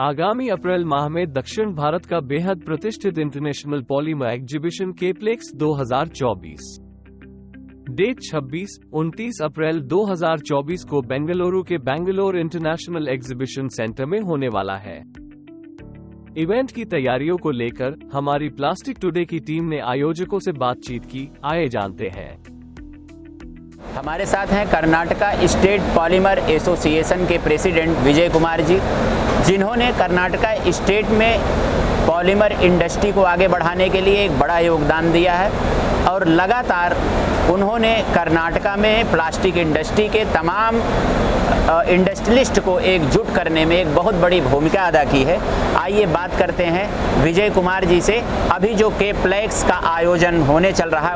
आगामी अप्रैल माह में दक्षिण भारत का बेहद प्रतिष्ठित इंटरनेशनल पॉलीमर एग्जीबिशन केप्लेक्स 2024 डेट 26-29 अप्रैल 2024 को बेंगलुरु के बैंगलोर इंटरनेशनल एग्जीबिशन सेंटर में होने वाला है। इवेंट की तैयारियों को लेकर हमारी प्लास्टिक टुडे की टीम ने आयोजकों से बातचीत की, आइए जानते हैं। हमारे साथ हैं कर्नाटका स्टेट पॉलीमर एसोसिएशन के प्रेसिडेंट विजय कुमार जी, जिन्होंने कर्नाटका स्टेट में पॉलीमर इंडस्ट्री को आगे बढ़ाने के लिए एक बड़ा योगदान दिया है और लगातार उन्होंने कर्नाटका में प्लास्टिक इंडस्ट्री के तमाम इंडस्ट्रियलिस्ट को एकजुट करने में एक बहुत बड़ी भूमिका अदा की है। आइए बात करते हैं विजय कुमार जी से। अभी जो केप्लेक्स का आयोजन होने चल रहा है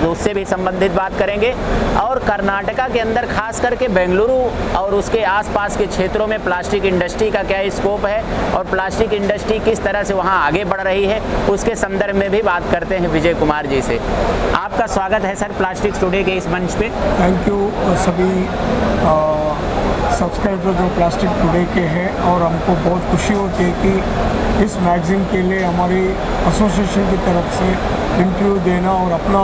उससे भी संबंधित बात करेंगे और कर्नाटका के अंदर खास करके बेंगलुरु और उसके आसपास के क्षेत्रों में प्लास्टिक इंडस्ट्री का क्या स्कोप है और प्लास्टिक इंडस्ट्री किस तरह से वहां आगे बढ़ रही है, उसके संदर्भ में भी बात करते हैं विजय कुमार जी से। आपका स्वागत है सर प्लास्टिक टुडे के इस मंच पे। थैंक यू सभी सब्सक्राइबर जो प्लास्टिक टुडे के हैं, और हमको बहुत खुशी होती है कि इस मैगज़ीन के लिए हमारी एसोसिएशन की तरफ से इंटरव्यू देना और अपना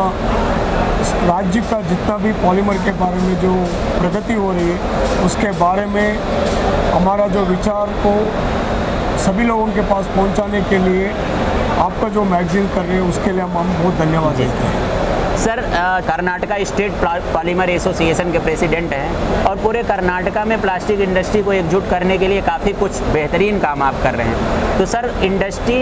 राज्य का जितना भी पॉलीमर के बारे में जो प्रगति हो रही है उसके बारे में हमारा जो विचार को सभी लोगों के पास पहुंचाने के लिए आपका जो मैगज़ीन कर रहे हैं उसके लिए हम बहुत धन्यवाद देते हैं। Sir, Karnataka state polymer association के प्रेसिडेंट हैं और पूरे कर्नाटका में प्लास्टिक इंडस्ट्री को एकजुट करने के लिए काफ़ी कुछ बेहतरीन काम आप कर रहे हैं। तो सर, इंडस्ट्री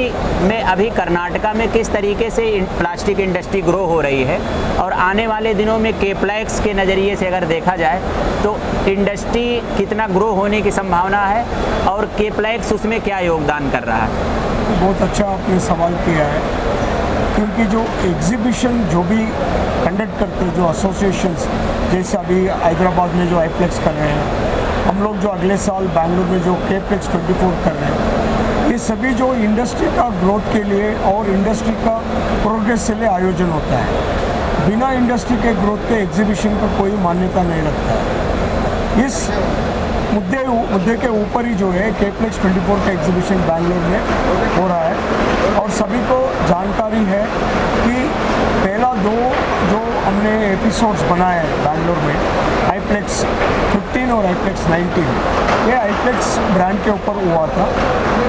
में अभी कर्नाटका में किस तरीके से प्लास्टिक इंडस्ट्री ग्रो हो रही है और आने वाले दिनों में केप्लेक्स के नज़रिए से अगर देखा जाए तो इंडस्ट्री कितना ग्रो होने की संभावना है और केप्लेक्स उसमें क्या योगदान कर रहा है? बहुत अच्छा आपने सवाल किया है, क्योंकि जो एग्जीबिशन जो भी कंडक्ट करते हैं, जो एसोसिएशंस जैसे अभी हैदराबाद में जो आईप्लेक्स कर रहे हैं, हम लोग जो अगले साल बेंगलुरु में जो केप्लेक्स 24 कर रहे हैं, ये सभी जो इंडस्ट्री का ग्रोथ के लिए और इंडस्ट्री का प्रोग्रेस के लिए आयोजन होता है। बिना इंडस्ट्री के ग्रोथ के एग्जीबिशन का कोई मान्यता नहीं रखता है। इस मुद्दे के ऊपर ही जो है केप्लेक्स 24 का एग्जीबिशन बेंगलुरु में हो रहा है और सभी को जानकारी है कि पहला दो जो हमने एपिसोड्स बनाए हैं बेंगलुरु में, आईप्लेक्स 15 और आईप्लेक्स 19, ये आईप्लेक्स ब्रांड के ऊपर हुआ था।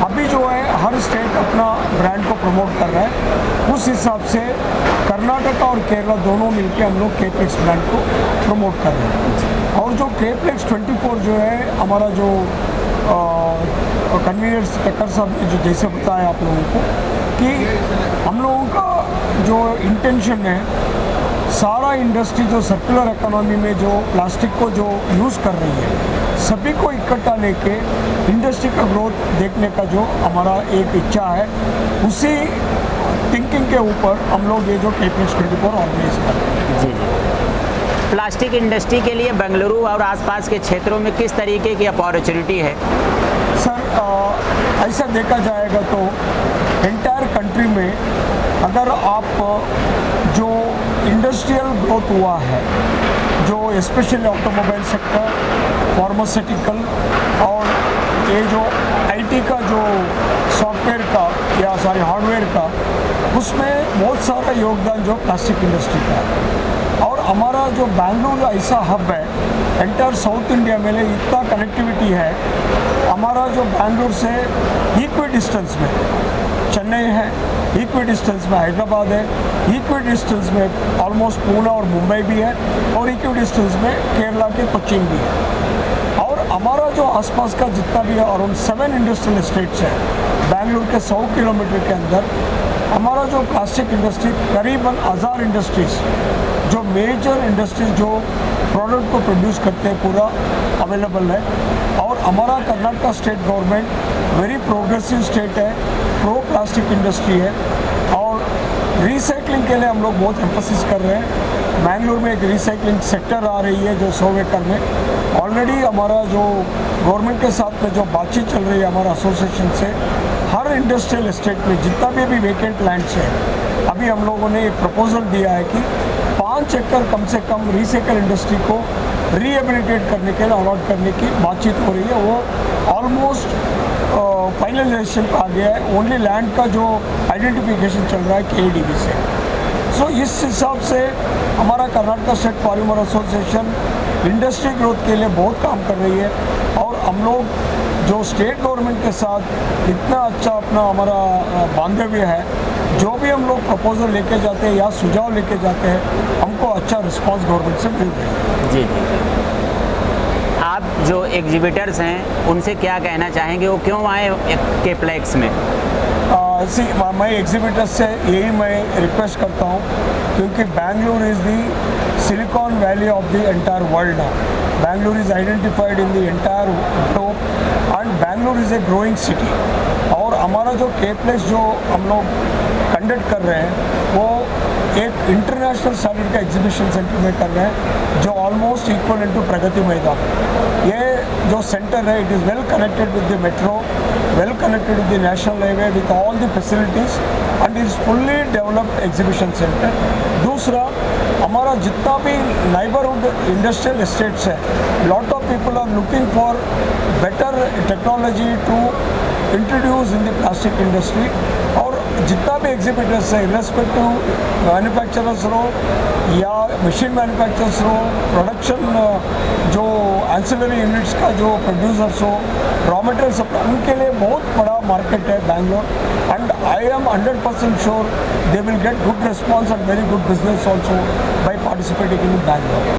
अभी जो है हर स्टेट अपना ब्रांड को प्रमोट कर रहा है, उस हिसाब से कर्नाटका और केरला दोनों मिलकर हम लोग केप्लेक्स ब्रांड को प्रमोट कर रहे हैं। और जो केप्लेक्स 24 जो है हमारा जो कन्वीनर टक्कर साहब ने जो जैसे बताया आप लोगों को कि हम लोगों का जो इंटेंशन है, सारा इंडस्ट्री जो सर्कुलर इकोनॉमी में जो प्लास्टिक को जो यूज़ कर रही है, सभी को इकट्ठा लेके इंडस्ट्री का ग्रोथ देखने का जो हमारा एक इच्छा है, उसी थिंकिंग के ऊपर हम लोग ये जो केप्लेक्स 24 ऑर्गेनाइज कर रहे हैं। जी, प्लास्टिक इंडस्ट्री के लिए बेंगलुरु और आसपास के क्षेत्रों में किस तरीके की अपॉर्चुनिटी है? सर, ऐसा देखा जाएगा तो एंटायर कंट्री में अगर आप जो इंडस्ट्रियल ग्रोथ हुआ है, जो स्पेशली ऑटोमोबाइल सेक्टर, फार्मास्यूटिकल और ये जो आईटी का जो सॉफ्टवेयर का या हार्डवेयर का, उसमें बहुत सारा योगदान जो प्लास्टिक इंडस्ट्री का है। और हमारा जो बेंगलुरु ऐसा हब है, एंटायर साउथ इंडिया में इतना कनेक्टिविटी है, हमारा जो बेंगलुरु से इक्वी डिस्टेंस में चेन्नई है, इक्वी डिस्टेंस में हैदराबाद है, इक्वी डिस्टेंस में ऑलमोस्ट पुणे और मुंबई भी है और इक्वी डिस्टेंस में केरला के कोचीन भी है। और हमारा जो आसपास का जितना भी अराउंड 7 इंडस्ट्रियल स्टेट्स है बेंगलुरु के 100 किलोमीटर के अंदर, हमारा जो प्लास्टिक इंडस्ट्री करीबन 1000 इंडस्ट्रीज जो मेजर इंडस्ट्रीज जो प्रोडक्ट को प्रोड्यूस करते हैं पूरा अवेलेबल है। और हमारा Karnataka state government very progressive state है, प्रो प्लास्टिक इंडस्ट्री है और रिसाइकलिंग के लिए हम लोग बहुत एम्फोसिस कर रहे हैं। बेंगलुरु में एक रिसाइकलिंग सेक्टर आ रही है जो 100 एकड़ में ऑलरेडी हमारा जो गवर्नमेंट के साथ में जो बातचीत चल रही है हमारा एसोसिएशन से, हर इंडस्ट्रियल एस्टेट में जितना भी अभी वेकेंट लैंड्स है, अभी हम लोगों ने एक प्रपोजल दिया है कि 5 एकड़ कम से कम रिसाइकल इंडस्ट्री को रिहेबिलिटेट करने के लिए अलॉट करने की बातचीत हो रही है। वो ऑलमोस्ट फाइनलाइजेशन आ गया है, ओनली लैंड का जो आइडेंटिफिकेशन चल रहा है KEDB से। सो इस हिसाब से हमारा Karnataka state polymer association industry growth के लिए बहुत काम कर रही है, और हम लोग जो स्टेट गवर्नमेंट के साथ इतना अच्छा अपना हमारा बांधव्य है, जो भी हम लोग प्रपोजल लेके जाते हैं या सुझाव लेके जाते हैं, हमको अच्छा रिस्पांस गवर्नमेंट से मिल रहा है। जी जी, आप जो एग्जिबिटर्स हैं उनसे क्या कहना चाहेंगे, वो क्यों आए केप्लेक्स में? ऐसी मैं एग्जिबिटर्स से यही मैं रिक्वेस्ट करता हूँ, क्योंकि Bangalore is the silicon valley of the entire world now. Bangalore is identified in the entire globe, and Bangalore is a growing city. और हमारा जो केप्लेक्स जो हम लोग कंडक्ट कर रहे हैं, वो एक इंटरनेशनल स्टैंडर्ड का एग्जीबिशन सेंटर में कर रहे हैं, जो almost equal to Pragati Maidan. ये जो सेंटर है, it is well connected with the metro, well connected with the national highway, with all the facilities, and is fully developed exhibition centre. दूसरा, हमारा जितना भी नाइबरहुड इंडस्ट्रियल एस्टेट्स है, lot of people are looking for better technology to introduce in the plastic industry. और जितना भी exhibitors है, irrespective manufacturers हो या मशीन मैन्युफैक्चरर्स हो, प्रोडक्शन जो एंसिलरी यूनिट्स का जो प्रोड्यूसर्स हो, रॉ मटेरियल सप्लाई, उनके लिए बहुत बड़ा मार्केट है Bangalore, and I am 100% sure they will get good response and very good business also by participating in Bangalore.